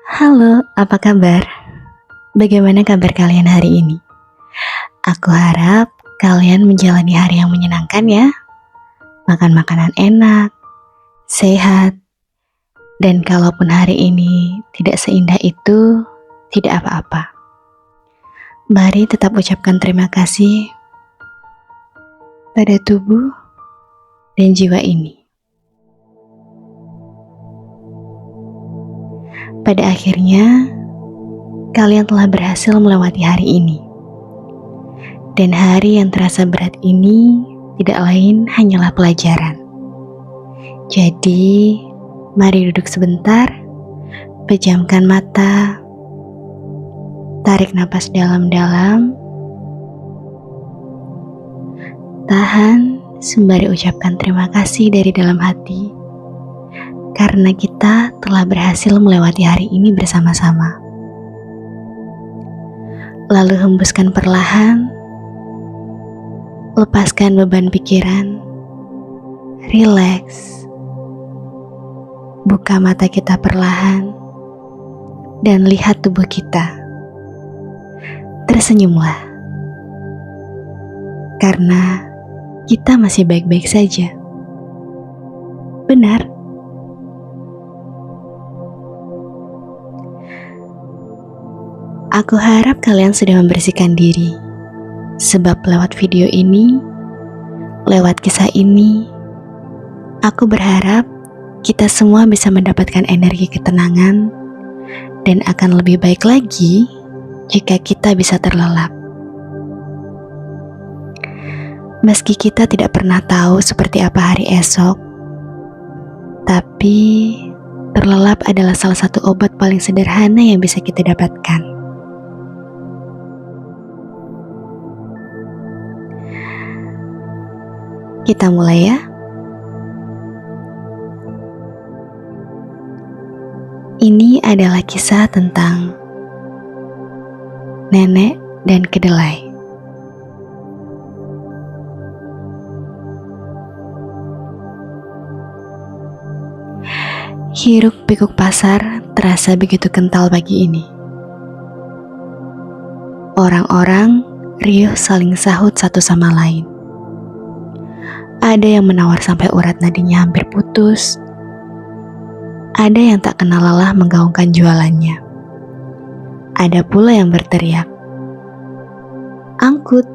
Halo, apa kabar? Bagaimana kabar kalian hari ini? Aku harap kalian menjalani hari yang menyenangkan ya. Makan makanan enak, sehat, dan kalaupun hari ini tidak seindah itu, tidak apa-apa. Mari tetap ucapkan terima kasih pada tubuh dan jiwa ini. Pada akhirnya, kalian telah berhasil melewati hari ini. Dan hari yang terasa berat ini tidak lain hanyalah pelajaran. Jadi, mari duduk sebentar, pejamkan mata, tarik napas dalam-dalam, tahan sembari ucapkan terima kasih dari dalam hati, karena kita telah berhasil melewati hari ini bersama-sama. Lalu hembuskan perlahan, lepaskan beban pikiran, rileks, buka mata kita perlahan, dan lihat tubuh kita. Tersenyumlah, karena kita masih baik-baik saja. Benar. Aku harap kalian sudah membersihkan diri, sebab lewat video ini, lewat kisah ini, aku berharap kita semua bisa mendapatkan energi ketenangan dan akan lebih baik lagi jika kita bisa terlelap. Meski kita tidak pernah tahu seperti apa hari esok, tapi terlelap adalah salah satu obat paling sederhana yang bisa kita dapatkan. Kita mulai ya. Ini adalah kisah tentang nenek dan kedelai. Hiruk pikuk pasar terasa begitu kental pagi ini. Orang-orang riuh saling sahut satu sama lain. Ada yang menawar sampai urat nadinya hampir putus. Ada yang tak kenal lelah menggaungkan jualannya. Ada pula yang berteriak, "Angkut,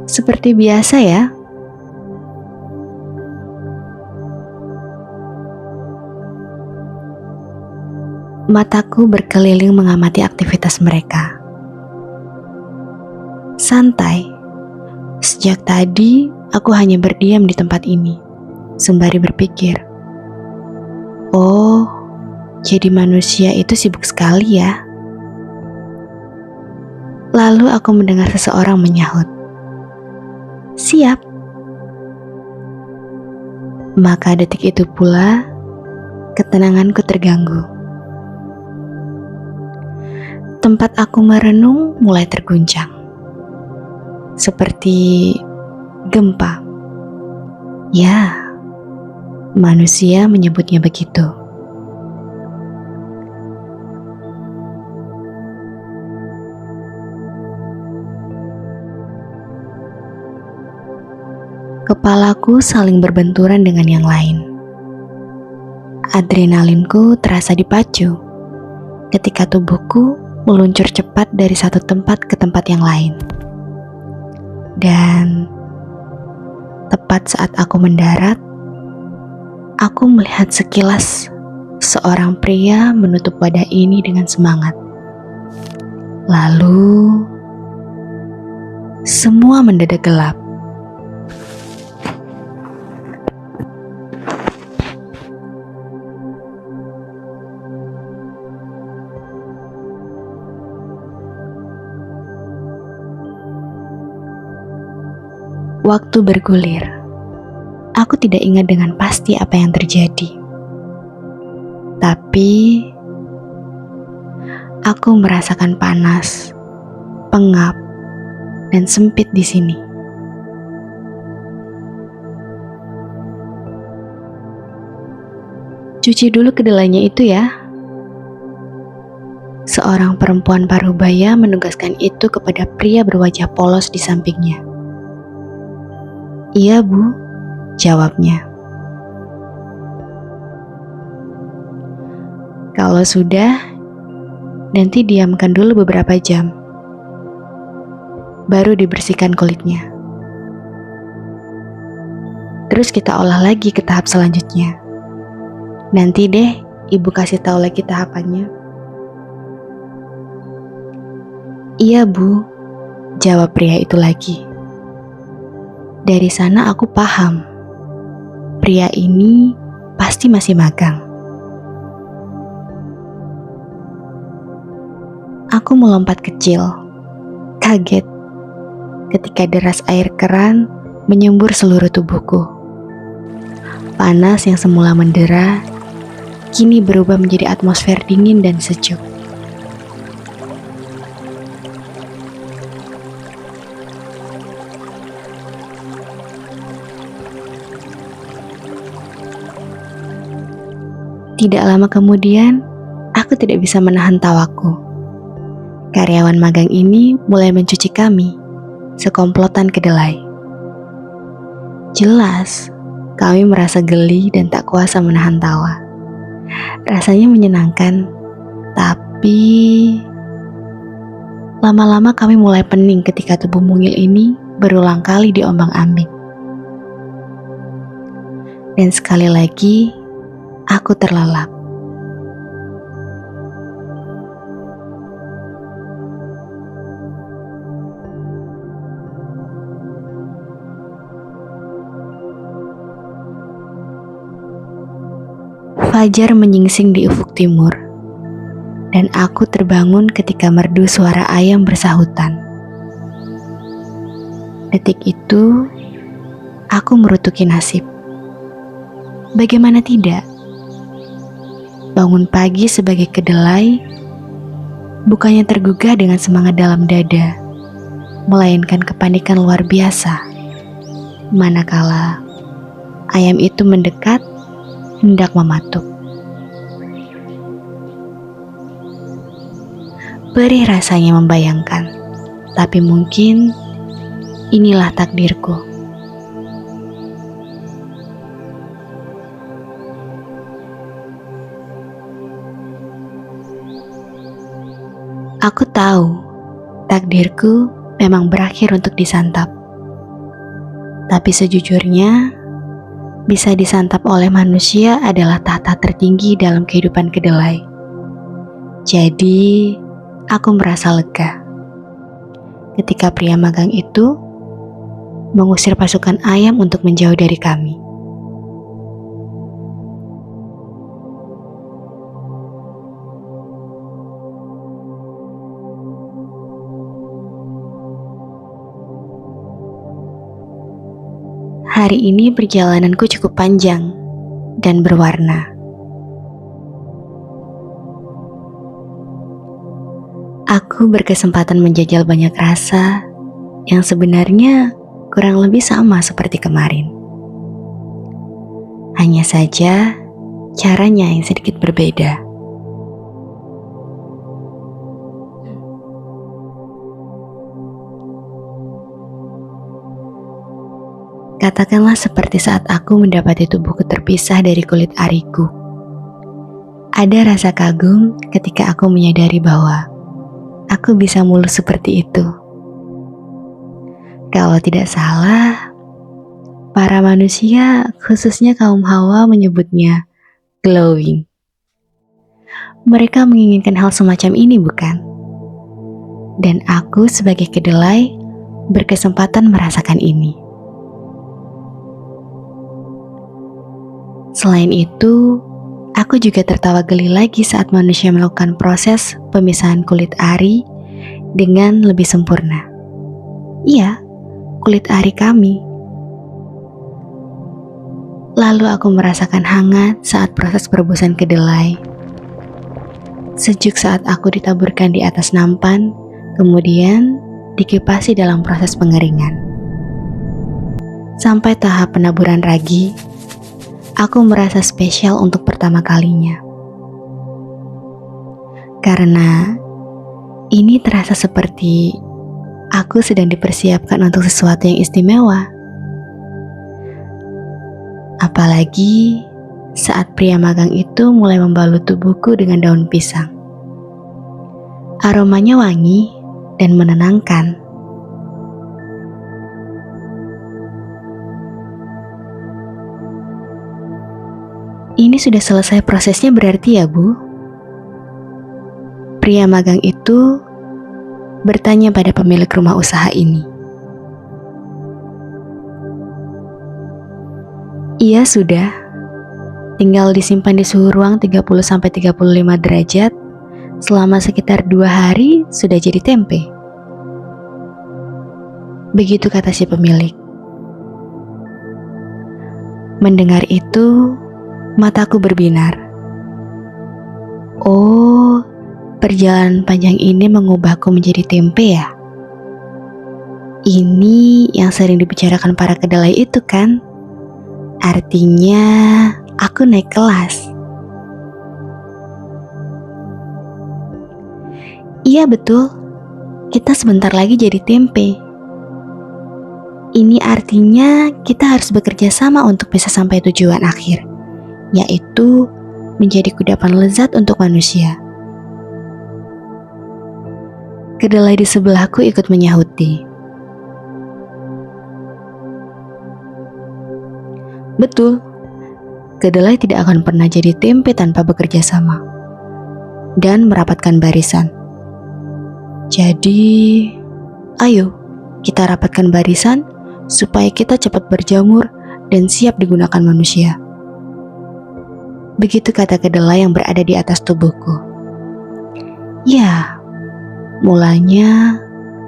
seperti biasa ya." Mataku berkeliling mengamati aktivitas mereka. Santai. Sejak tadi, aku hanya berdiam di tempat ini, sembari berpikir, oh, jadi manusia itu sibuk sekali ya. Lalu aku mendengar seseorang menyahut, "Siap." Maka detik itu pula, ketenanganku terganggu. Tempat aku merenung mulai terguncang, seperti gempa. Ya, manusia menyebutnya begitu. Kepalaku saling berbenturan dengan yang lain. Adrenalinku terasa dipacu ketika tubuhku meluncur cepat dari satu tempat ke tempat yang lain. Dan tepat saat aku mendarat, aku melihat sekilas seorang pria menutup wadah ini dengan semangat. Lalu, semua mendadak gelap. Waktu bergulir. Aku tidak ingat dengan pasti apa yang terjadi. Tapi, aku merasakan panas, pengap, dan sempit di sini. Cuci dulu kedelainya itu ya. Seorang perempuan parubaya menugaskan itu kepada pria berwajah polos di sampingnya. "Iya, Bu," jawabnya. "Kalau sudah, nanti diamkan dulu beberapa jam. Baru dibersihkan kulitnya. Terus kita olah lagi ke tahap selanjutnya. Nanti deh, Ibu kasih tahu lagi tahapannya." "Iya, Bu," jawab pria itu lagi. Dari sana aku paham, pria ini pasti masih magang. Aku melompat kecil, kaget ketika deras air keran menyembur seluruh tubuhku. Panas yang semula mendera, kini berubah menjadi atmosfer dingin dan sejuk. Tidak lama kemudian, aku tidak bisa menahan tawaku. Karyawan magang ini mulai mencuci kami, sekomplotan kedelai. Jelas, kami merasa geli dan tak kuasa menahan tawa. Rasanya menyenangkan, tapi lama-lama kami mulai pening ketika tubuh mungil ini berulang kali diombang-ambing. Dan sekali lagi, aku terlelap. Fajar menyingsing di ufuk timur, dan aku terbangun ketika merdu suara ayam bersahutan. Detik itu, aku merutuki nasib. Bagaimana tidak? Bangun pagi sebagai kedelai, bukannya tergugah dengan semangat dalam dada, melainkan kepanikan luar biasa. Manakala ayam itu mendekat, hendak mematuk. Perih rasanya membayangkan, tapi mungkin inilah takdirku. Aku tahu takdirku memang berakhir untuk disantap. Tapi sejujurnya, bisa disantap oleh manusia adalah tahta tertinggi dalam kehidupan kedelai. Jadi, aku merasa lega ketika pria magang itu mengusir pasukan ayam untuk menjauh dari kami. Hari ini perjalananku cukup panjang dan berwarna. Aku berkesempatan menjajal banyak rasa yang sebenarnya kurang lebih sama seperti kemarin. Hanya saja caranya yang sedikit berbeda. Katakanlah seperti saat aku mendapati tubuhku terpisah dari kulit ariku. Ada rasa kagum ketika aku menyadari bahwa aku bisa mulus seperti itu. Kalau tidak salah, para manusia, khususnya kaum Hawa, menyebutnya glowing. Mereka menginginkan hal semacam ini, bukan? Dan aku sebagai kedelai berkesempatan merasakan ini. Selain itu, aku juga tertawa geli lagi saat manusia melakukan proses pemisahan kulit ari dengan lebih sempurna. Iya, kulit ari kami. Lalu aku merasakan hangat saat proses perebusan kedelai. Sejuk saat aku ditaburkan di atas nampan, kemudian dikipasi dalam proses pengeringan. Sampai tahap penaburan ragi, aku merasa spesial untuk pertama kalinya. Karena ini terasa seperti aku sedang dipersiapkan untuk sesuatu yang istimewa. Apalagi saat pria magang itu mulai membalut tubuhku dengan daun pisang. Aromanya wangi dan menenangkan. Ini sudah selesai prosesnya berarti ya, Bu? Pria magang itu bertanya pada pemilik rumah usaha ini. Iya sudah, tinggal disimpan di suhu ruang 30-35 derajat selama sekitar 2 hari sudah jadi tempe. Begitu kata si pemilik. Mendengar itu, mataku berbinar. Oh, perjalanan panjang ini mengubahku menjadi tempe ya? Ini yang sering dibicarakan para kedelai itu kan? Artinya aku naik kelas. Iya betul, kita sebentar lagi jadi tempe. Ini artinya kita harus bekerja sama untuk bisa sampai tujuan akhir, yaitu menjadi kudapan lezat untuk manusia. Kedelai di sebelahku ikut menyahuti. Betul, kedelai tidak akan pernah jadi tempe tanpa bekerja sama dan merapatkan barisan. Jadi, ayo kita rapatkan barisan supaya kita cepat berjamur dan siap digunakan manusia. Begitu kata kedelai yang berada di atas tubuhku. Ya, mulanya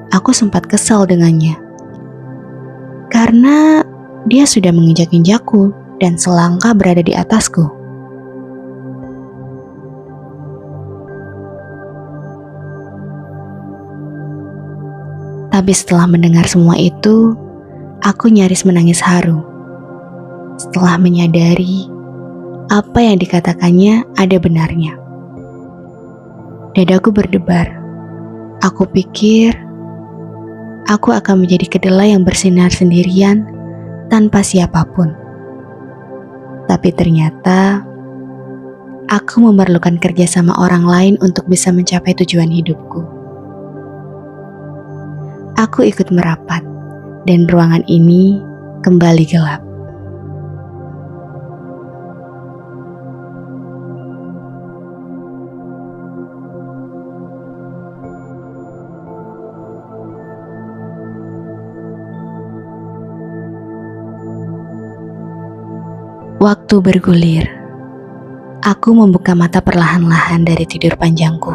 aku sempat kesal dengannya. Karena dia sudah menginjak-injakku dan selangkah berada di atasku. Tapi setelah mendengar semua itu, aku nyaris menangis haru. Setelah menyadari apa yang dikatakannya ada benarnya. Dadaku berdebar. Aku pikir aku akan menjadi kedelai yang bersinar sendirian tanpa siapapun. Tapi ternyata aku memerlukan kerjasama orang lain untuk bisa mencapai tujuan hidupku. Aku ikut merapat dan ruangan ini kembali gelap. Waktu bergulir. Aku membuka mata perlahan-lahan dari tidur panjangku.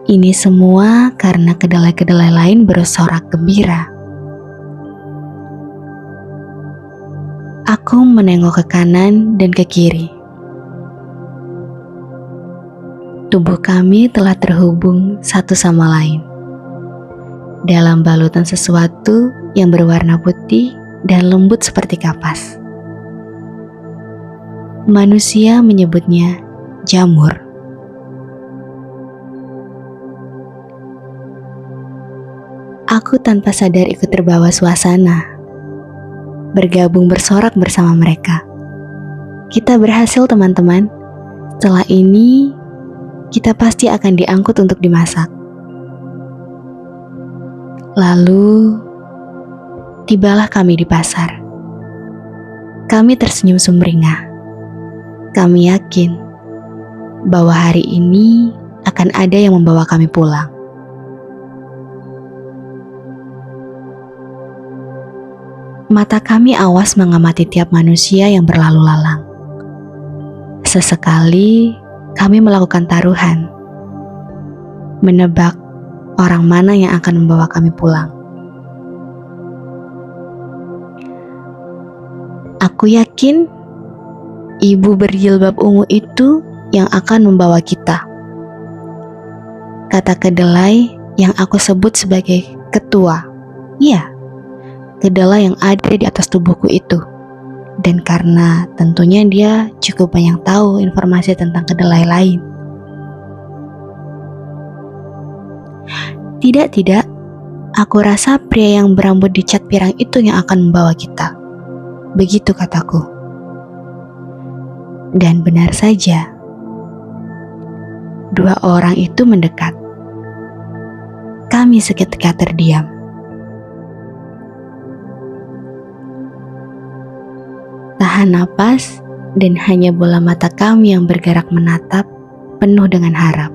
Ini semua karena kedelai-kedelai lain bersorak gembira. Aku menengok ke kanan dan ke kiri. Tubuh kami telah terhubung satu sama lain dalam balutan sesuatu yang berwarna putih dan lembut seperti kapas. Manusia menyebutnya jamur. Aku tanpa sadar ikut terbawa suasana, bergabung bersorak bersama mereka. Kita berhasil teman-teman. Setelah ini, kita pasti akan diangkut untuk dimasak. Lalu, tibalah kami di pasar. Kami tersenyum sumringah. Kami yakin bahwa hari ini akan ada yang membawa kami pulang. Mata kami awas mengamati tiap manusia yang berlalu lalang. Sesekali kami melakukan taruhan, menebak orang mana yang akan membawa kami pulang. Aku yakin ibu berjilbab ungu itu yang akan membawa kita. Kata kedelai yang aku sebut sebagai ketua. Iya, kedelai yang ada di atas tubuhku itu. Dan karena tentunya dia cukup banyak tahu informasi tentang kedelai lain. Tidak, tidak. Aku rasa pria yang berambut dicat pirang itu yang akan membawa kita. Begitu kataku. Dan benar saja. Dua orang itu mendekat. Kami seketika terdiam. Tahan napas dan hanya bola mata kami yang bergerak menatap penuh dengan harap.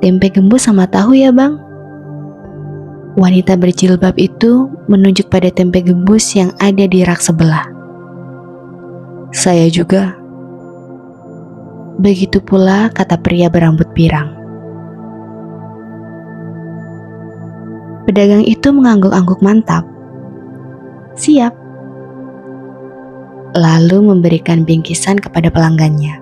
Tempe gembus sama tahu ya bang? Wanita berjilbab itu menunjuk pada tempe gembus yang ada di rak sebelah. Saya juga. Begitu pula kata pria berambut pirang. Pedagang itu mengangguk-angguk mantap. Siap. Lalu memberikan bingkisan kepada pelanggannya.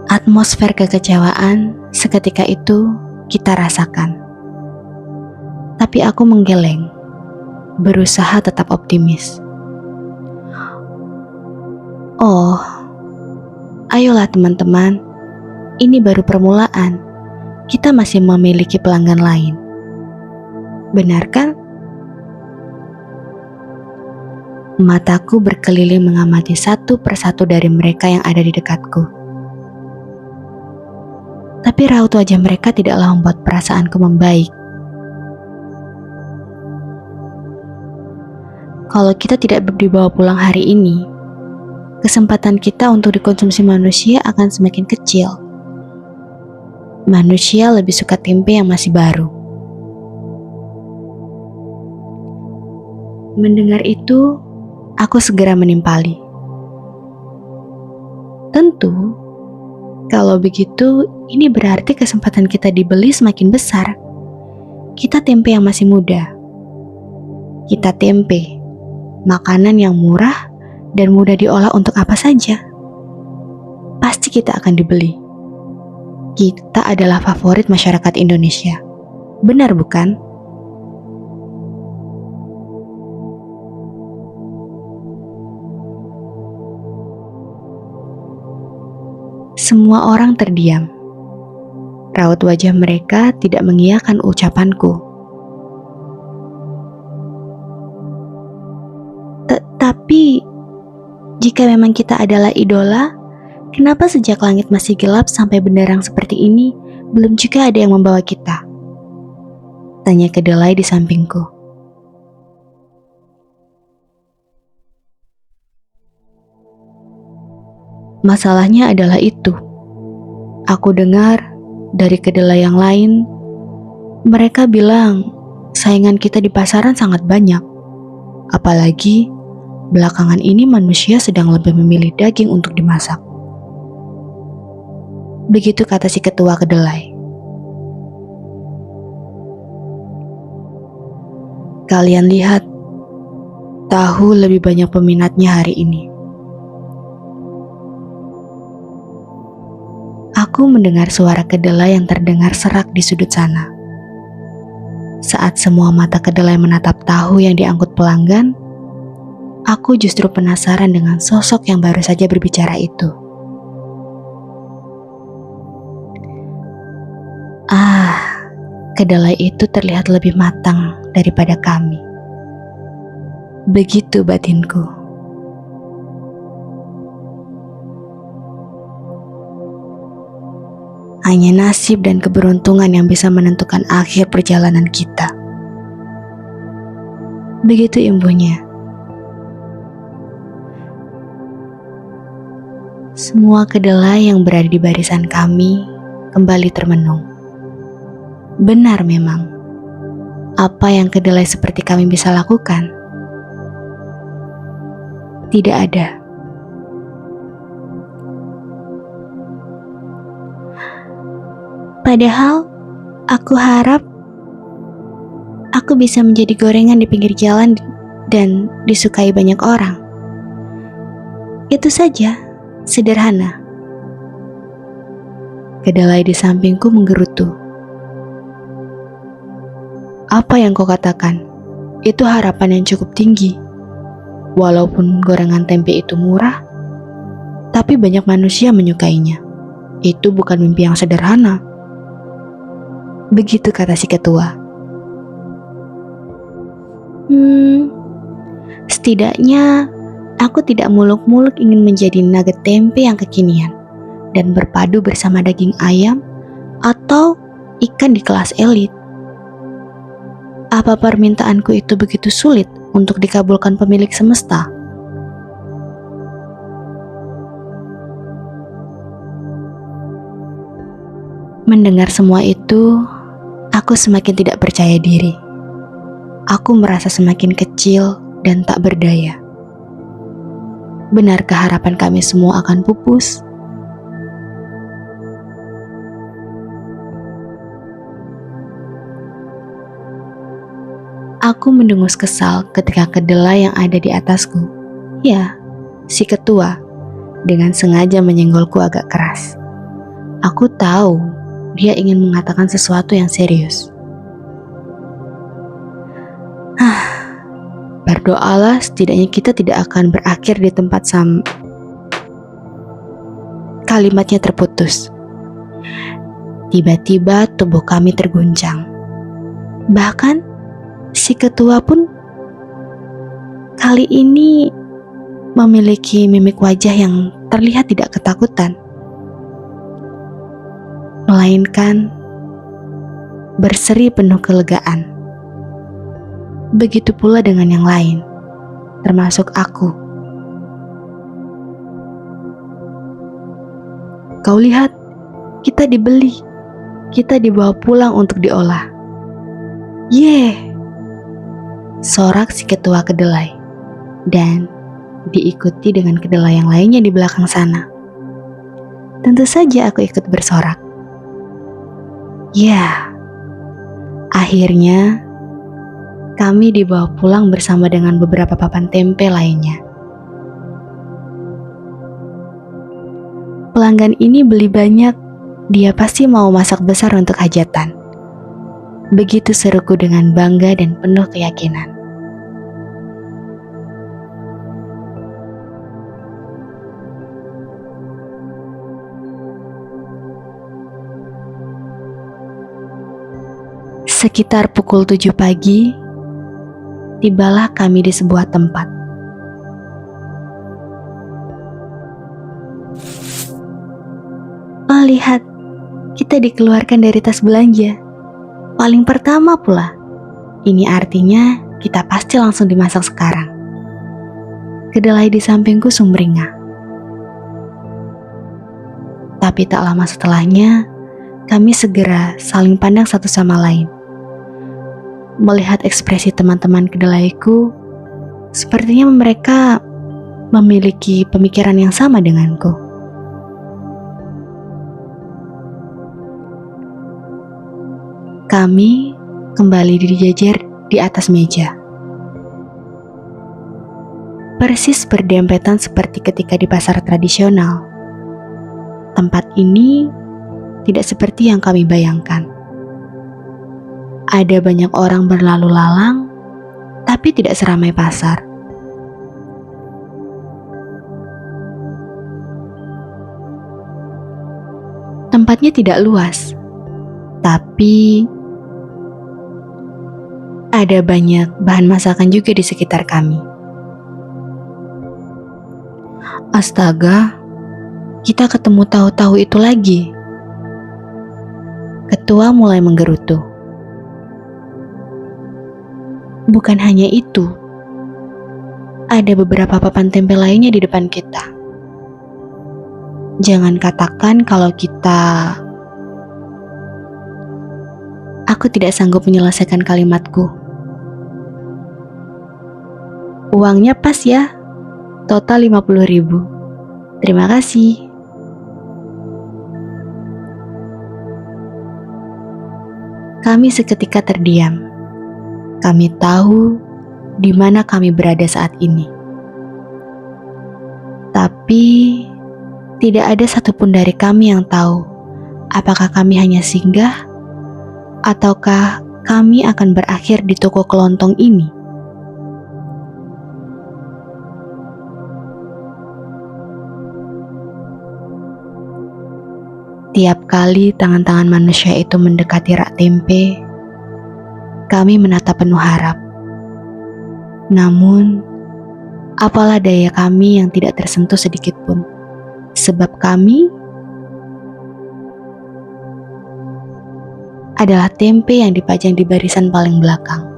Atmosfer kekecewaan seketika itu kita rasakan. Tapi aku menggeleng, berusaha tetap optimis. Oh, ayolah teman-teman, ini baru permulaan. Kita masih memiliki pelanggan lain. Benar kan? Mataku berkeliling mengamati satu persatu dari mereka yang ada di dekatku. Tapi raut wajah mereka tidaklah membuat perasaanku membaik. Kalau kita tidak dibawa pulang hari ini, kesempatan kita untuk dikonsumsi manusia akan semakin kecil. Manusia lebih suka tempe yang masih baru. Mendengar itu, aku segera menimpali. Tentu, kalau begitu, ini berarti kesempatan kita dibeli semakin besar. Kita tempe yang masih muda. Kita tempe, makanan yang murah dan mudah diolah untuk apa saja. Pasti kita akan dibeli. Kita adalah favorit masyarakat Indonesia. Benar bukan? Semua orang terdiam. Raut wajah mereka tidak mengiyakan ucapanku. Tapi, jika memang kita adalah idola, kenapa sejak langit masih gelap sampai benderang seperti ini, belum juga ada yang membawa kita? Tanya kedelai di sampingku. Masalahnya adalah itu. Aku dengar dari kedelai yang lain, mereka bilang saingan kita di pasaran sangat banyak. Apalagi belakangan ini manusia sedang lebih memilih daging untuk dimasak. Begitu kata si ketua kedelai. Kalian lihat, tahu lebih banyak peminatnya hari ini. Aku mendengar suara kedelai yang terdengar serak di sudut sana. Saat semua mata kedelai menatap tahu yang diangkut pelanggan, aku justru penasaran dengan sosok yang baru saja berbicara itu. Kedelai itu terlihat lebih matang daripada kami. Begitu batinku. Hanya nasib dan keberuntungan yang bisa menentukan akhir perjalanan kita. Begitu imbuhnya. Semua kedelai yang berada di barisan kami kembali termenung. Benar memang, apa yang kedelai seperti kami bisa lakukan? Tidak ada. Padahal, aku harap aku bisa menjadi gorengan di pinggir jalan dan disukai banyak orang. Itu saja, sederhana. Kedelai di sampingku menggerutu. Apa yang kau katakan? Itu harapan yang cukup tinggi. Walaupun gorengan tempe itu murah, tapi banyak manusia menyukainya. Itu bukan mimpi yang sederhana. Begitu kata si ketua. Setidaknya aku tidak muluk-muluk ingin menjadi nugget tempe yang kekinian dan berpadu bersama daging ayam atau ikan di kelas elit. Apa permintaanku itu begitu sulit untuk dikabulkan pemilik semesta? Mendengar semua itu, aku semakin tidak percaya diri. Aku merasa semakin kecil dan tak berdaya. Benarkah harapan kami semua akan pupus? Aku mendengus kesal ketika kedelai yang ada di atasku, ya, si ketua, dengan sengaja menyenggolku agak keras. Aku tahu dia ingin mengatakan sesuatu yang serius. Berdoalah setidaknya kita tidak akan berakhir di tempat Kalimatnya terputus. Tiba-tiba tubuh kami terguncang. Bahkan si ketua pun kali ini memiliki mimik wajah yang terlihat tidak ketakutan, melainkan berseri penuh kelegaan. Begitu pula dengan yang lain, termasuk aku. Kau lihat, kita dibeli, kita dibawa pulang untuk diolah. Yeay! Sorak si ketua kedelai, dan diikuti dengan kedelai yang lainnya di belakang sana. Tentu saja aku ikut bersorak. Ya, akhirnya kami dibawa pulang bersama dengan beberapa papan tempe lainnya. Pelanggan ini beli banyak, dia pasti mau masak besar untuk hajatan. Begitu seruku dengan bangga dan penuh keyakinan. Sekitar pukul 7 pagi, tibalah kami di sebuah tempat. Oh, lihat, kita dikeluarkan dari tas belanja. Paling pertama pula. Ini artinya kita pasti langsung dimasak sekarang. Kedelai di sampingku sumringah. Tapi tak lama setelahnya, kami segera saling pandang satu sama lain. Melihat ekspresi teman-teman kedelaiku, sepertinya mereka memiliki pemikiran yang sama denganku. Kami kembali dijajar di atas meja. Persis berdempetan seperti ketika di pasar tradisional. Tempat ini tidak seperti yang kami bayangkan. Ada banyak orang berlalu lalang, tapi tidak seramai pasar. Tempatnya tidak luas, tapi ada banyak bahan masakan juga di sekitar kami. Astaga, kita ketemu tahu-tahu itu lagi. Ketua mulai menggerutu. Bukan hanya itu, ada beberapa papan tempe lainnya di depan kita. Jangan katakan kalau kita... Aku tidak sanggup menyelesaikan kalimatku. Uangnya pas ya, total 50.000. Terima kasih. Kami seketika terdiam. Kami tahu di mana kami berada saat ini. Tapi tidak ada satupun dari kami yang tahu apakah kami hanya singgah ataukah kami akan berakhir di toko kelontong ini. Tiap kali tangan-tangan manusia itu mendekati rak tempe, kami menatap penuh harap. Namun, apalah daya kami yang tidak tersentuh sedikit pun, sebab kami adalah tempe yang dipajang di barisan paling belakang.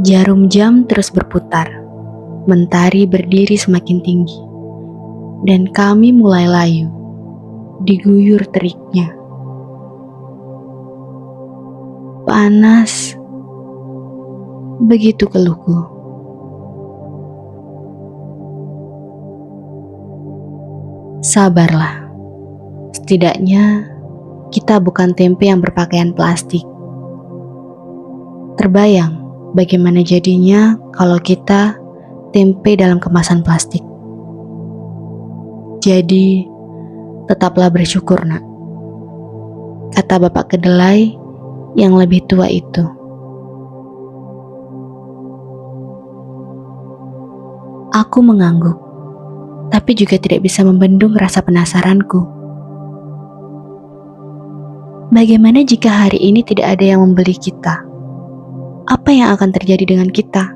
Jarum jam terus berputar, mentari berdiri semakin tinggi, dan kami mulai layu, diguyur teriknya. Panas, begitu keluhku. Sabarlah, setidaknya kita bukan tempe yang berpakaian plastik. Terbayang bagaimana jadinya kalau kita tempe dalam kemasan plastik. Jadi, tetaplah bersyukur, nak, kata bapak kedelai yang lebih tua itu. Aku mengangguk, tapi juga tidak bisa membendung rasa penasaranku. Bagaimana jika hari ini tidak ada yang membeli kita? Apa yang akan terjadi dengan kita?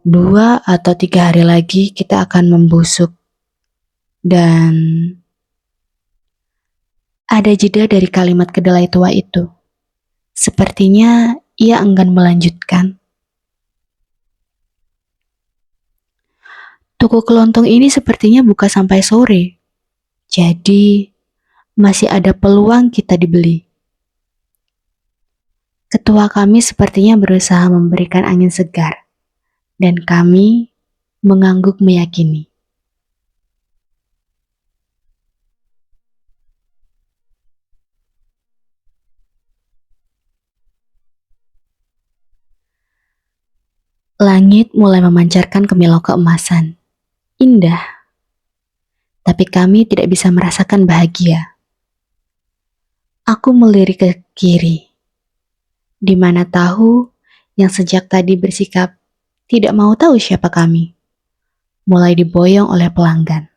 Dua atau 3 hari lagi kita akan membusuk. Dan ada jeda dari kalimat kedelai tua itu. Sepertinya ia enggan melanjutkan. Toko kelontong ini sepertinya buka sampai sore. Jadi, masih ada peluang kita dibeli. Ketua kami sepertinya berusaha memberikan angin segar, dan kami mengangguk meyakini. Langit mulai memancarkan kemilau keemasan. Indah. Tapi kami tidak bisa merasakan bahagia. Aku melirik ke kiri, di mana tahu yang sejak tadi bersikap tidak mau tahu siapa kami, mulai diboyong oleh pelanggan.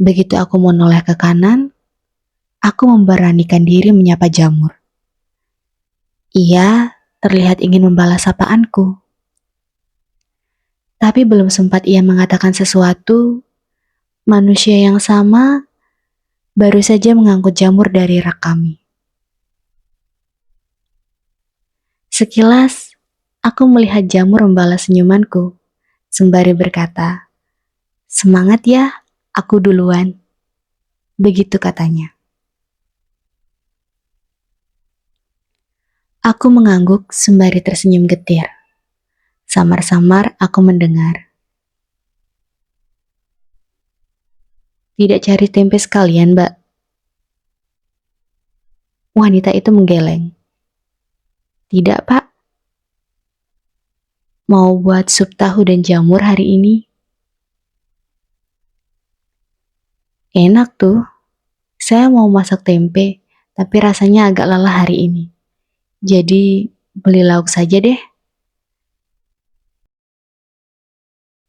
Begitu aku menoleh ke kanan, aku memberanikan diri menyapa Jamur. Ia terlihat ingin membalas sapaanku. Tapi belum sempat ia mengatakan sesuatu, manusia yang sama baru saja mengangkut jamur dari rak kami. Sekilas, aku melihat Jamur membalas senyumanku, sembari berkata, "Semangat ya, aku duluan." Begitu katanya. Aku mengangguk sembari tersenyum getir. Samar-samar aku mendengar. "Tidak cari tempe sekalian, Mbak?" Wanita itu menggeleng. "Tidak, Pak. Mau buat sup tahu dan jamur hari ini." "Enak tuh. Saya mau masak tempe, tapi rasanya agak lelah hari ini. Jadi, beli lauk saja deh."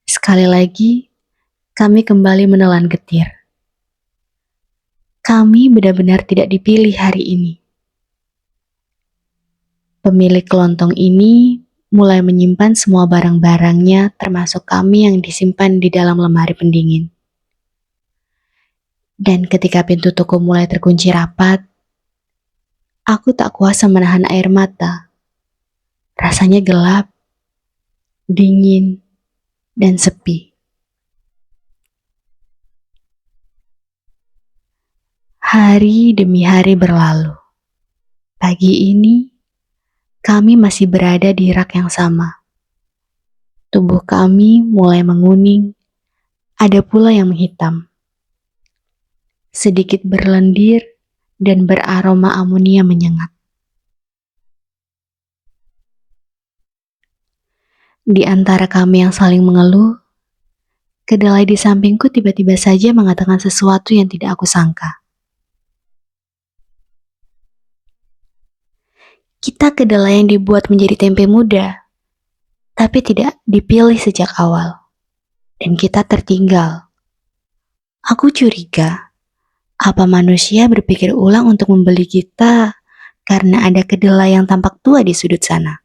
Sekali lagi, kami kembali menelan getir. Kami benar-benar tidak dipilih hari ini. Pemilik kelontong ini mulai menyimpan semua barang-barangnya termasuk kami yang disimpan di dalam lemari pendingin. Dan ketika pintu toko mulai terkunci rapat, aku tak kuasa menahan air mata. Rasanya gelap, dingin, dan sepi. Hari demi hari berlalu. Pagi ini, kami masih berada di rak yang sama. Tubuh kami mulai menguning, ada pula yang menghitam. Sedikit berlendir dan beraroma amonia menyengat. Di antara kami yang saling mengeluh, Kedelai di sampingku tiba-tiba saja mengatakan sesuatu yang tidak aku sangka. Kita kedelai yang dibuat menjadi tempe muda, tapi tidak dipilih sejak awal. Dan kita tertinggal. Aku curiga, apa manusia berpikir ulang untuk membeli kita karena ada kedelai yang tampak tua di sudut sana?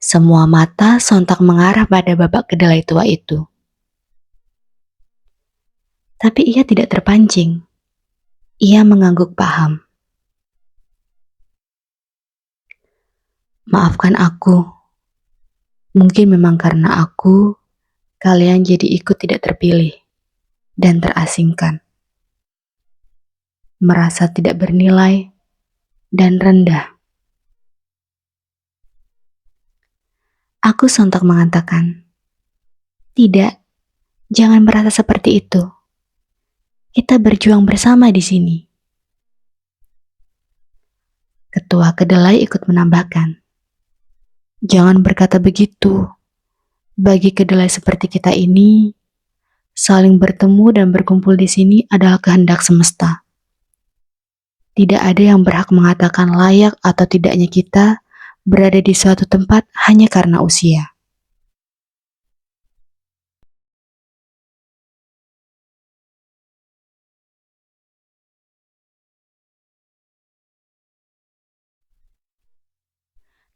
Semua mata sontak mengarah pada babak kedelai tua itu. Tapi ia tidak terpancing. Ia mengangguk paham. Maafkan aku. Mungkin memang karena aku, kalian jadi ikut tidak terpilih dan terasingkan. Merasa tidak bernilai dan rendah. Aku sontak mengatakan, tidak, jangan merasa seperti itu. Kita berjuang bersama di sini. Ketua kedelai ikut menambahkan, jangan berkata begitu. Bagi kedelai seperti kita ini, saling bertemu dan berkumpul di sini adalah kehendak semesta. Tidak ada yang berhak mengatakan layak atau tidaknya kita berada di suatu tempat hanya karena usia.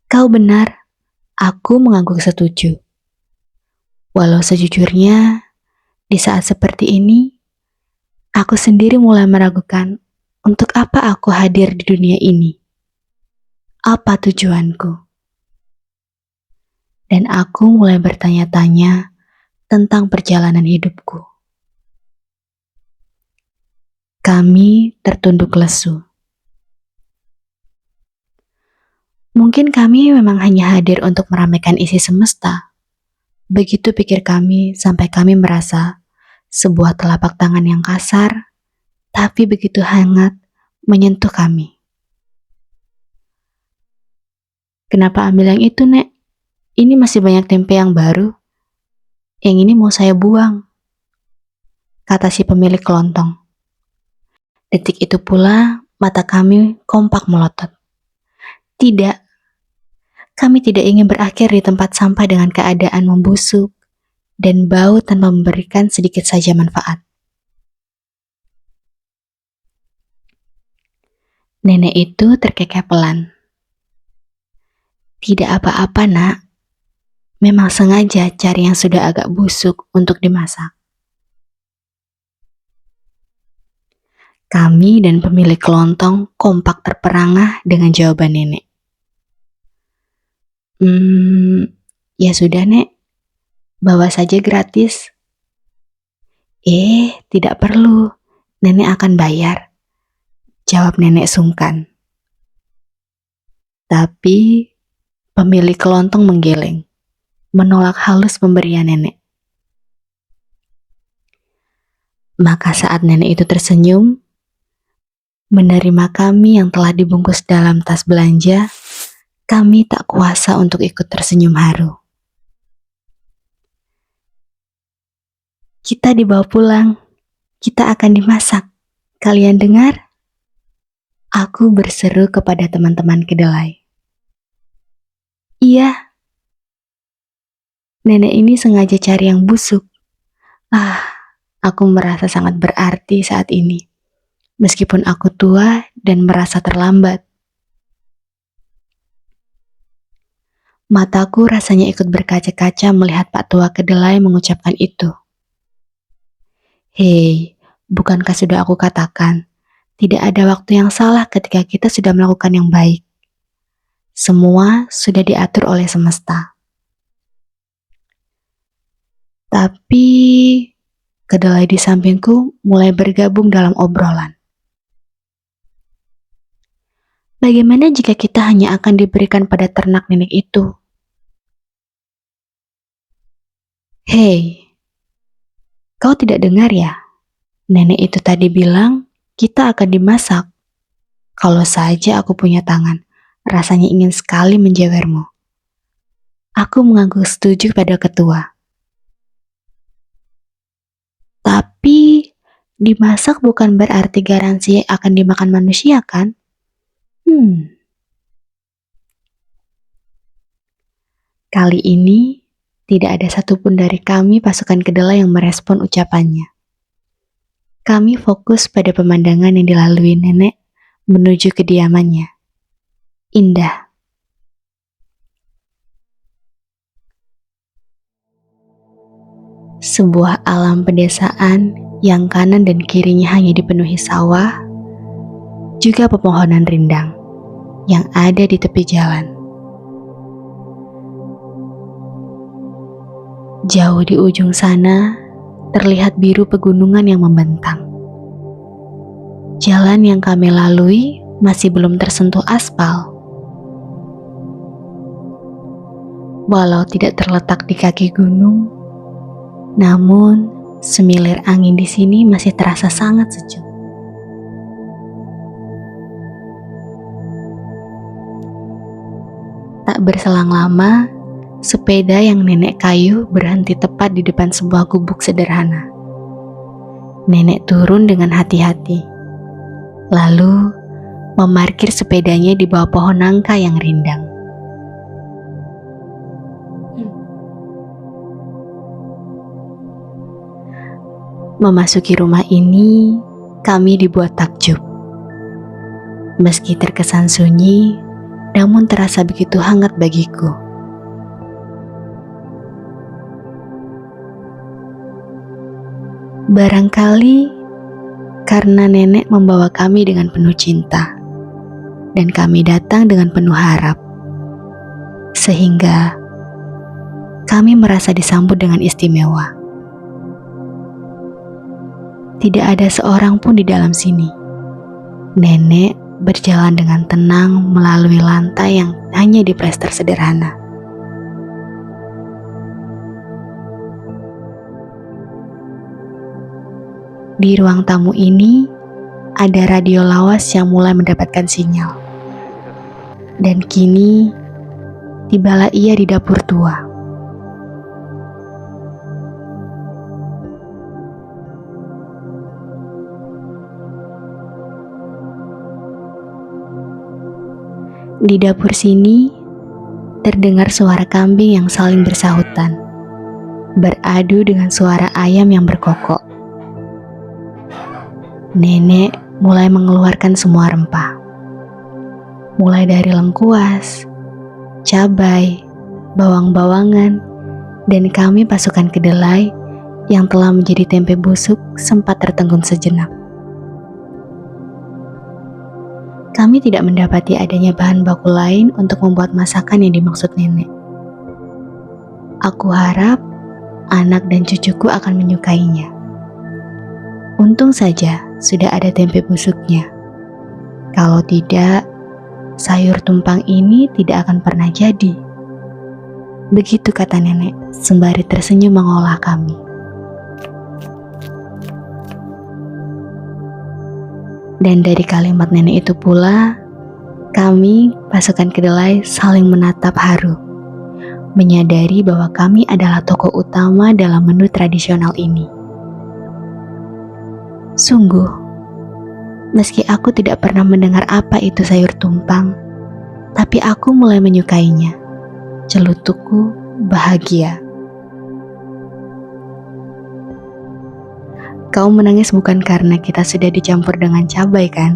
Kau benar, aku mengangguk setuju. Walau sejujurnya, di saat seperti ini, aku sendiri mulai meragukan untuk apa aku hadir di dunia ini. Apa tujuanku? Dan aku mulai bertanya-tanya tentang perjalanan hidupku. Kami tertunduk lesu. Mungkin kami memang hanya hadir untuk meramaikan isi semesta. Begitu pikir kami sampai kami merasa sebuah telapak tangan yang kasar, tapi begitu hangat menyentuh kami. Kenapa ambil yang itu, Nek? Ini masih banyak tempe yang baru. Yang ini mau saya buang, kata si pemilik kelontong. Detik itu pula mata kami kompak melotot. Tidak, kami tidak ingin berakhir di tempat sampah dengan keadaan membusuk dan bau tanpa memberikan sedikit saja manfaat. Nenek itu terkekeh pelan. Tidak apa-apa, Nak. Memang sengaja cari yang sudah agak busuk untuk dimasak. Kami dan pemilik kelontong kompak terperangah dengan jawaban nenek. Ya sudah, Nek. Bawa saja gratis. Tidak perlu. Nenek akan bayar. Jawab nenek sungkan. Tapi pemilik kelontong menggeleng, menolak halus pemberian nenek. Maka saat nenek itu tersenyum, menerima kami yang telah dibungkus dalam tas belanja, kami tak kuasa untuk ikut tersenyum haru. Kita dibawa pulang, kita akan dimasak. Kalian dengar? Aku berseru kepada teman-teman kedelai. Iya, nenek ini sengaja cari yang busuk. Aku merasa sangat berarti saat ini, meskipun aku tua dan merasa terlambat. Mataku rasanya ikut berkaca-kaca melihat Pak Tua kedelai mengucapkan itu. Hei, bukankah sudah aku katakan, tidak ada waktu yang salah ketika kita sudah melakukan yang baik. Semua sudah diatur oleh semesta. Tapi kedelai di sampingku mulai bergabung dalam obrolan. Bagaimana jika kita hanya akan diberikan pada ternak nenek itu? Hei, kau tidak dengar ya? Nenek itu tadi bilang kita akan dimasak. Kalau saja aku punya tangan, rasanya ingin sekali menjewermu. Aku mengaku setuju pada ketua. Tapi, dimasak bukan berarti garansi akan dimakan manusia kan? Kali ini, tidak ada satupun dari kami pasukan kedelai yang merespon ucapannya. Kami fokus pada pemandangan yang dilalui nenek menuju kediamannya. Indah. Sebuah alam pedesaan yang kanan dan kirinya hanya dipenuhi sawah, juga pepohonan rindang yang ada di tepi jalan. Jauh di ujung sana, terlihat biru pegunungan yang membentang. Jalan yang kami lalui masih belum tersentuh aspal. Walau tidak terletak di kaki gunung, namun semilir angin di sini masih terasa sangat sejuk. Tak berselang lama, sepeda yang nenek kayu berhenti tepat di depan sebuah gubuk sederhana. Nenek turun dengan hati-hati, lalu memarkir sepedanya di bawah pohon nangka yang rindang. Memasuki rumah ini, kami dibuat takjub. Meski terkesan sunyi, namun terasa begitu hangat bagiku. Barangkali karena nenek membawa kami dengan penuh cinta, dan kami datang dengan penuh harap, sehingga kami merasa disambut dengan istimewa. Tidak ada seorang pun di dalam sini. Nenek berjalan dengan tenang melalui lantai yang hanya diplester sederhana. Di ruang tamu ini, ada radio lawas yang mulai mendapatkan sinyal. Dan kini, tibalah ia di dapur tua. Di dapur sini, terdengar suara kambing yang saling bersahutan, beradu dengan suara ayam yang berkokok. Nenek mulai mengeluarkan semua rempah, mulai dari lengkuas, cabai, bawang-bawangan, dan kami pasukan kedelai yang telah menjadi tempe busuk sempat tertenggung sejenak. Kami tidak mendapati adanya bahan baku lain untuk membuat masakan yang dimaksud nenek. Aku harap anak dan cucuku akan menyukainya. Untung saja sudah ada tempe busuknya. Kalau tidak, sayur tumpang ini tidak akan pernah jadi. Begitu kata nenek, sembari tersenyum mengolah kami. Dan dari kalimat nenek itu pula, kami, pasukan kedelai, saling menatap haru, menyadari bahwa kami adalah tokoh utama dalam menu tradisional ini. Sungguh, meski aku tidak pernah mendengar apa itu sayur tumpang, tapi aku mulai menyukainya. Celutukku bahagia. Kau menangis bukan karena kita sudah dicampur dengan cabai kan?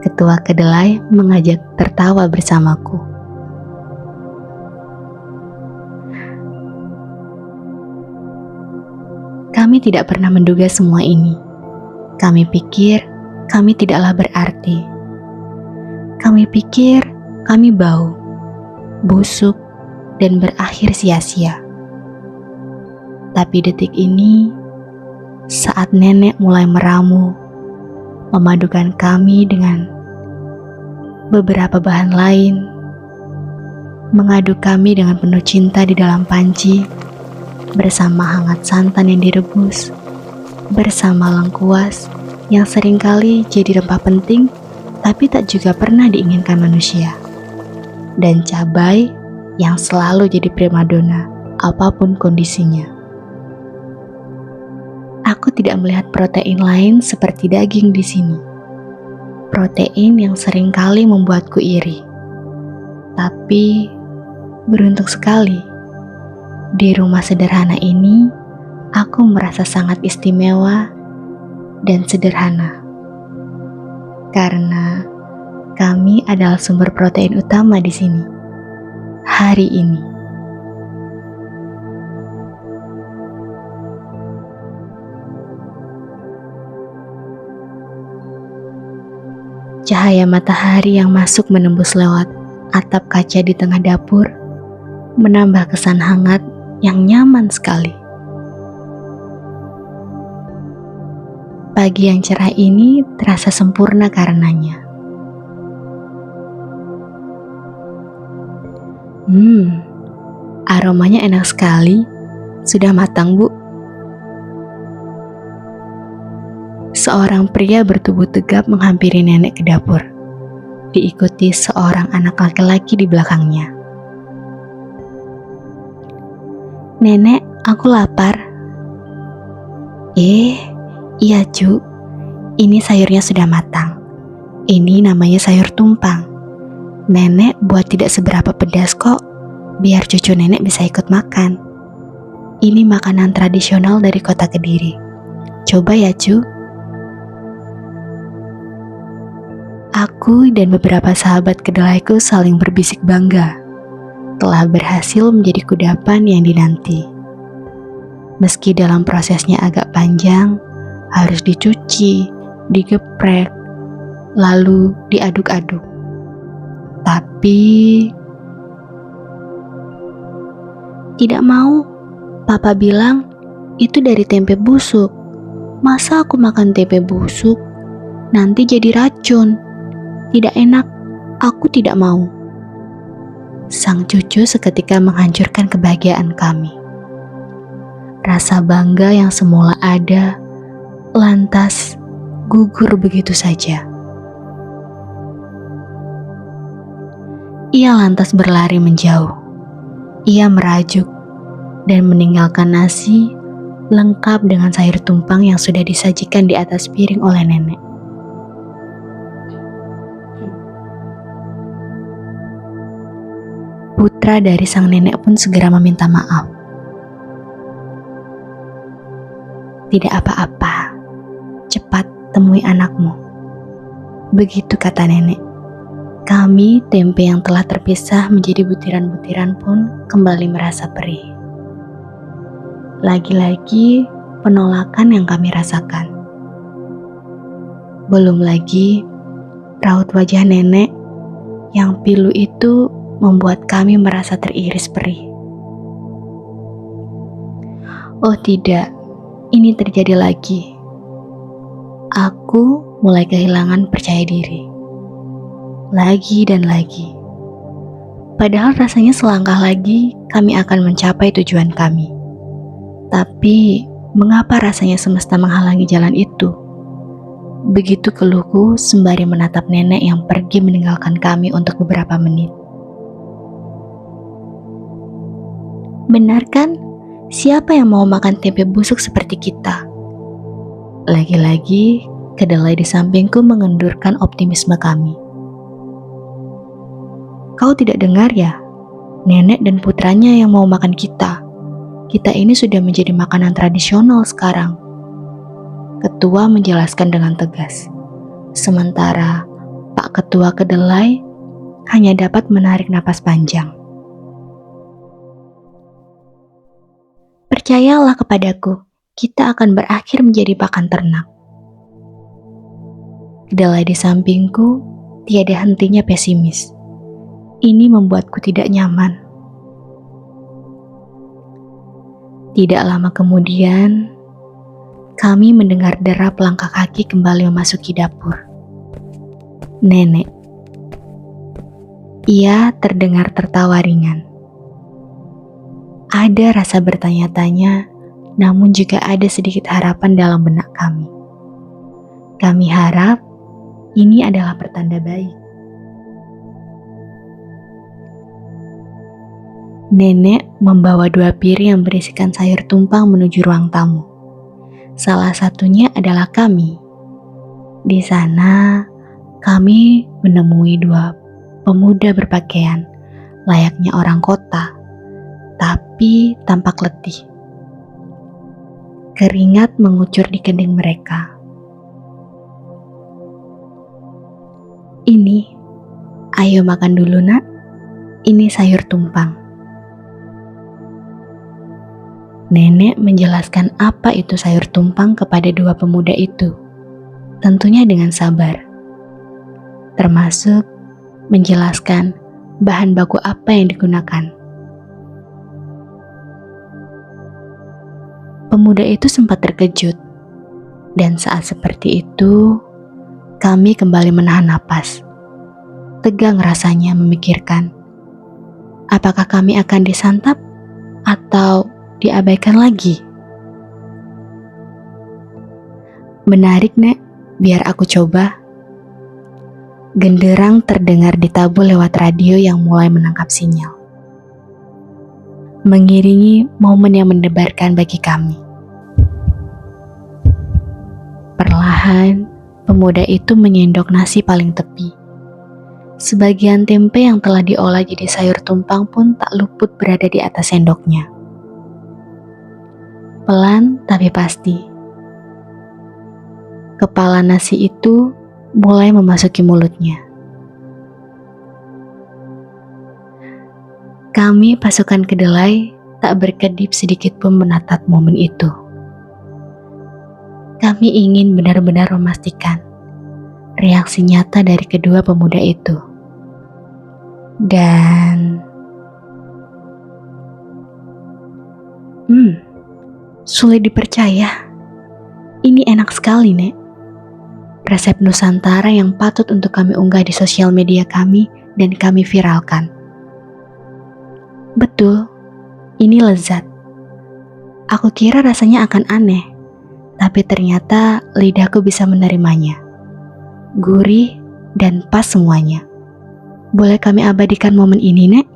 Ketua kedelai mengajak tertawa bersamaku. Kami tidak pernah menduga semua ini. Kami pikir kami tidaklah berarti. Kami pikir kami bau, busuk, dan berakhir sia-sia. Tapi detik ini, saat nenek mulai meramu, memadukan kami dengan beberapa bahan lain, mengaduk kami dengan penuh cinta di dalam panci, bersama hangat santan yang direbus, bersama lengkuas yang seringkali jadi rempah penting tapi tak juga pernah diinginkan manusia, dan cabai yang selalu jadi primadona apapun kondisinya. Aku tidak melihat protein lain seperti daging di sini. Protein yang seringkali membuatku iri. Tapi beruntung sekali, di rumah sederhana ini aku merasa sangat istimewa dan sederhana. Karena kami adalah sumber protein utama di sini. Hari ini. Cahaya matahari yang masuk menembus lewat atap kaca di tengah dapur menambah kesan hangat yang nyaman sekali. Pagi yang cerah ini terasa sempurna karenanya. Aromanya enak sekali. Sudah matang, Bu. Seorang pria bertubuh tegap menghampiri nenek ke dapur, diikuti seorang anak laki-laki di belakangnya. "Nenek, aku lapar." Iya Cu, ini sayurnya sudah matang. Ini namanya sayur tumpang. Nenek buat tidak seberapa pedas kok, biar cucu nenek bisa ikut makan. Ini makanan tradisional dari kota Kediri. Coba ya Cu. Aku dan beberapa sahabat kedelaiku saling berbisik bangga telah berhasil menjadi kudapan yang dinanti. Meski dalam prosesnya agak panjang, harus dicuci, digeprek, lalu diaduk-aduk. Tapi tidak mau. Papa bilang itu dari tempe busuk. Masa aku makan tempe busuk? Nanti jadi racun. Tidak enak, aku tidak mau. Sang cucu seketika menghancurkan kebahagiaan kami. Rasa bangga yang semula ada, lantas gugur begitu saja. Ia lantas berlari menjauh. Ia merajuk dan meninggalkan nasi lengkap dengan sayur tumpang yang sudah disajikan di atas piring oleh nenek. Putra dari sang nenek pun segera meminta maaf. "Tidak apa-apa, cepat temui anakmu." Begitu kata nenek. Kami, tempe yang telah terpisah menjadi butiran-butiran pun kembali merasa perih. Lagi-lagi penolakan yang kami rasakan. Belum lagi raut wajah nenek yang pilu itu membuat kami merasa teriris perih. Oh tidak, ini terjadi lagi. Aku mulai kehilangan percaya diri. Lagi dan lagi. Padahal rasanya selangkah lagi kami akan mencapai tujuan kami. Tapi mengapa rasanya semesta menghalangi jalan itu? Begitu keluhku sembari menatap nenek yang pergi meninggalkan kami untuk beberapa menit. Benar kan? Siapa yang mau makan tempe busuk seperti kita? Lagi-lagi, kedelai di sampingku mengendurkan optimisme kami. Kau tidak dengar ya? Nenek dan putranya yang mau makan kita. Kita ini sudah menjadi makanan tradisional sekarang. Ketua menjelaskan dengan tegas. Sementara Pak Ketua Kedelai hanya dapat menarik napas panjang. Percayalah kepadaku, kita akan berakhir menjadi pakan ternak. Kedelai di sampingku tiada hentinya pesimis. Ini membuatku tidak nyaman. Tidak lama kemudian, kami mendengar derap langkah kaki kembali memasuki dapur. Nenek. Ia terdengar tertawa ringan. Ada rasa bertanya-tanya, namun juga ada sedikit harapan dalam benak kami. Kami harap ini adalah pertanda baik. Nenek membawa 2 piring yang berisikan sayur tumpang menuju ruang tamu. Salah satunya adalah kami. Di sana, kami menemui 2 pemuda berpakaian layaknya orang kota, tapi tampak letih. Keringat mengucur di kening mereka. Ini, ayo makan dulu nak. Ini sayur tumpang. Nenek menjelaskan apa itu sayur tumpang kepada 2 pemuda itu. Tentunya dengan sabar. Termasuk menjelaskan bahan baku apa yang digunakan. Pemuda itu sempat terkejut. Dan saat seperti itu, kami kembali menahan napas. Tegang rasanya memikirkan, apakah kami akan disantap atau diabaikan lagi? Menarik, Nek, biar aku coba. Genderang terdengar ditabuh lewat radio yang mulai menangkap sinyal, mengiringi momen yang mendebarkan bagi kami. Perlahan, pemuda itu menyendok nasi paling tepi. Sebagian tempe yang telah diolah jadi sayur tumpang pun tak luput berada di atas sendoknya. Pelan tapi pasti, kepala nasi itu mulai memasuki mulutnya. Kami pasukan kedelai tak berkedip sedikit pun menatap momen itu. Kami ingin benar-benar memastikan reaksi nyata dari kedua pemuda itu. Dan sulit dipercaya. Ini enak sekali, Nek. Resep Nusantara yang patut untuk kami unggah di sosial media kami dan kami viralkan. Betul, ini lezat. Aku kira rasanya akan aneh, tapi ternyata lidahku bisa menerimanya. Gurih dan pas semuanya. Boleh kami abadikan momen ini, Nek?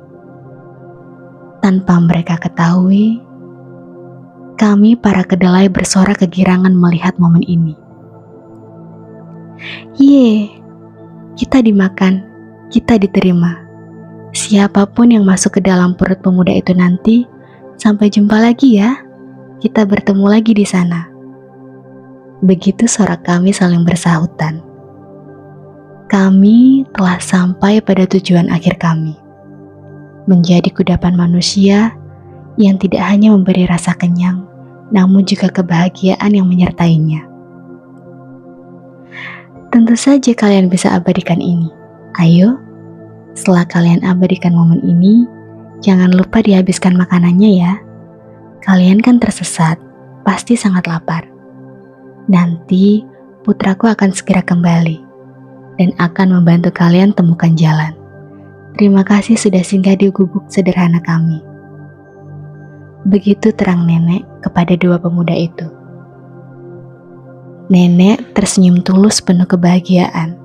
Tanpa mereka ketahui, kami para kedelai bersorak kegirangan melihat momen ini. Ye, kita dimakan, kita diterima. Siapapun yang masuk ke dalam perut pemuda itu nanti, sampai jumpa lagi ya. Kita bertemu lagi di sana. Begitu sorak kami saling bersahutan. Kami telah sampai pada tujuan akhir kami. Menjadi kudapan manusia yang tidak hanya memberi rasa kenyang, namun juga kebahagiaan yang menyertainya. Tentu saja kalian bisa abadikan ini. Ayo, setelah kalian abadikan momen ini, jangan lupa dihabiskan makanannya ya. Kalian kan tersesat, pasti sangat lapar. Nanti putraku akan segera kembali dan akan membantu kalian temukan jalan. Terima kasih sudah singgah di gubuk sederhana kami. Begitu terang nenek kepada 2 pemuda itu. Nenek tersenyum tulus penuh kebahagiaan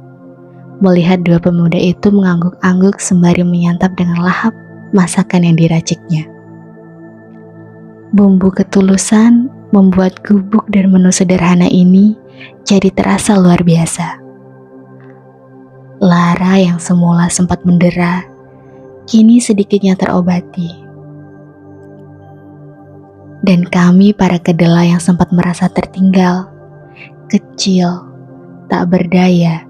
melihat 2 pemuda itu mengangguk-angguk sembari menyantap dengan lahap masakan yang diraciknya. Bumbu ketulusan membuat gubuk dan menu sederhana ini jadi terasa luar biasa. Lara yang semula sempat mendera, kini sedikitnya terobati. Dan kami para kedelai yang sempat merasa tertinggal, kecil, tak berdaya,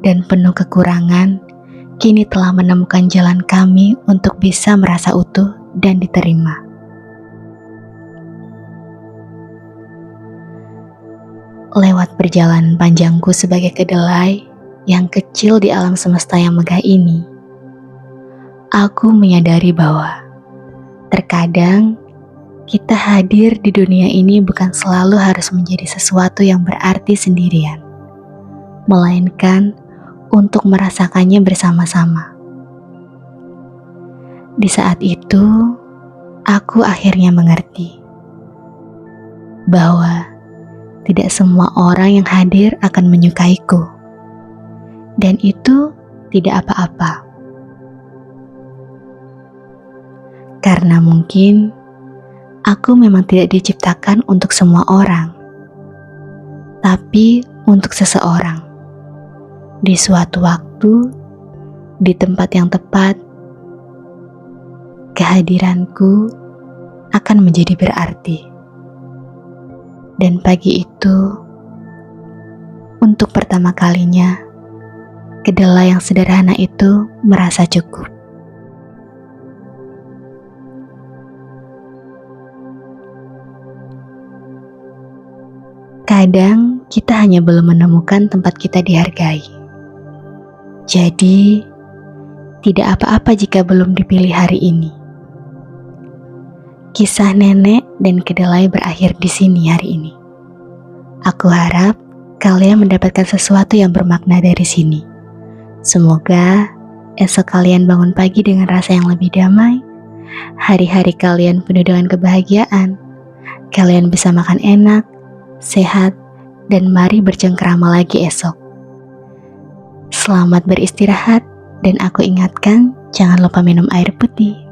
dan penuh kekurangan, kini telah menemukan jalan kami untuk bisa merasa utuh dan diterima. Lewat perjalanan panjangku sebagai kedelai yang kecil di alam semesta yang megah ini, aku menyadari bahwa terkadang kita hadir di dunia ini bukan selalu harus menjadi sesuatu yang berarti sendirian, melainkan untuk merasakannya bersama-sama. Di saat itu, aku akhirnya mengerti bahwa tidak semua orang yang hadir akan menyukaiku, dan itu tidak apa-apa. Karena mungkin aku memang tidak diciptakan untuk semua orang, tapi untuk seseorang. Di suatu waktu, di tempat yang tepat, kehadiranku akan menjadi berarti. Dan pagi itu, untuk pertama kalinya, kedelai yang sederhana itu merasa cukup. Kadang kita hanya belum menemukan tempat kita dihargai. Jadi, tidak apa-apa jika belum dipilih hari ini. Kisah nenek dan kedelai berakhir di sini hari ini. Aku harap kalian mendapatkan sesuatu yang bermakna dari sini. Semoga esok kalian bangun pagi dengan rasa yang lebih damai. Hari-hari kalian penuh dengan kebahagiaan. Kalian bisa makan enak, sehat, dan mari bercengkrama lagi esok. Selamat beristirahat, dan aku ingatkan jangan lupa minum air putih.